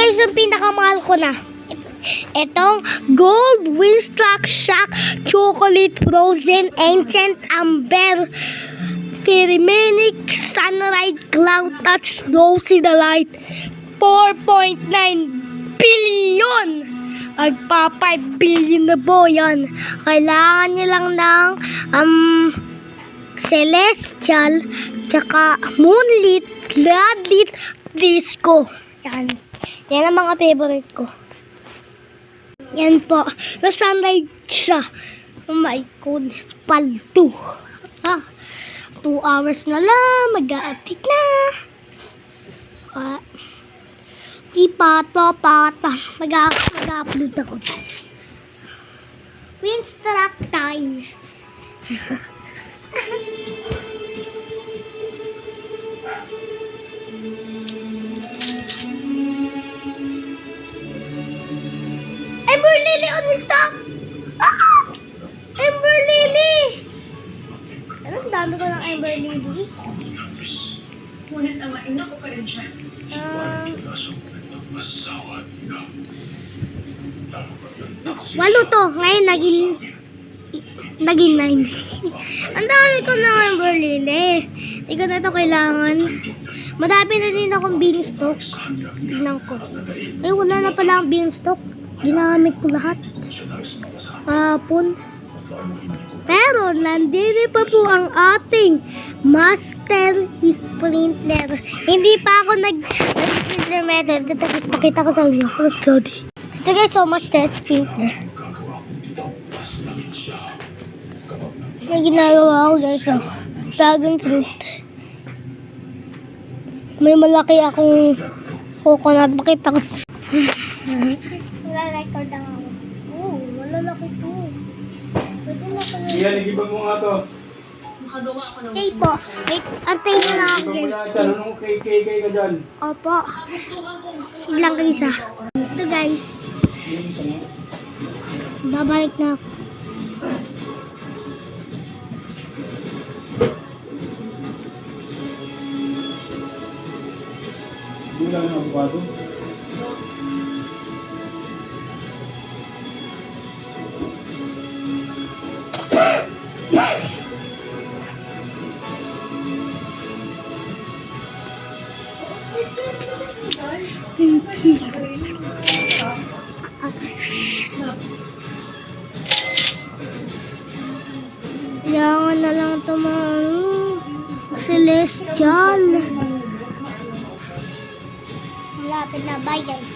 guys, yung pinakamahal ko na. Itong Gold Winstock Shock Chocolate Frozen Ancient Amber Ceramic Sunrise Cloud Touch Rosy Delight 4.9 billion. Magpa 5 billion na po yan. Kailangan nyo lang ng Celestial tsaka Moonlit Gladlit Disco. Yan ang mga favorite ko. Yan po. Na sunlight siya. Oh my goodness. Paldo. 2 hours na lang. Mag-a-update na. Di pata. Mag-a-upload ako. Winstock time. Ember Lily on Winstock! Ember Lily! Anong dami ko ng Ember Lily? Ngunit ang maina ko pa rin siya. Walo to. Ngayon naging 9. Ang dami ko ng Ember Lily. Hindi ko na ito kailangan. Madami na din akong beanstalk. Tignan ko. Ay, wala na pala ang beanstalk. Ginamit ko lahat. Hapon. Pero, nandito pa po ang ating Master Sprinkler. Hindi pa ako nag-sprinkler method. Ito guys, pakita ko sa inyo. Ito guys, so Master Sprinkler. May ginagawa ko guys, oh. Dragon fruit. May malaki akong coconut. Pakita ko sa record lang ako. Oh, malalaki to. Pwede na pala. Iyan, igibag mo nga to. Makagawa ako ng Okay po. Wait, antayin mo na ako guys. Tanong kay ka dyan. Opo. Iglang guys ah. Ito guys. Babalik na ako. Wala na ang bago. Kailangan na lang ito mga Celestial. Malapit na. Bye guys.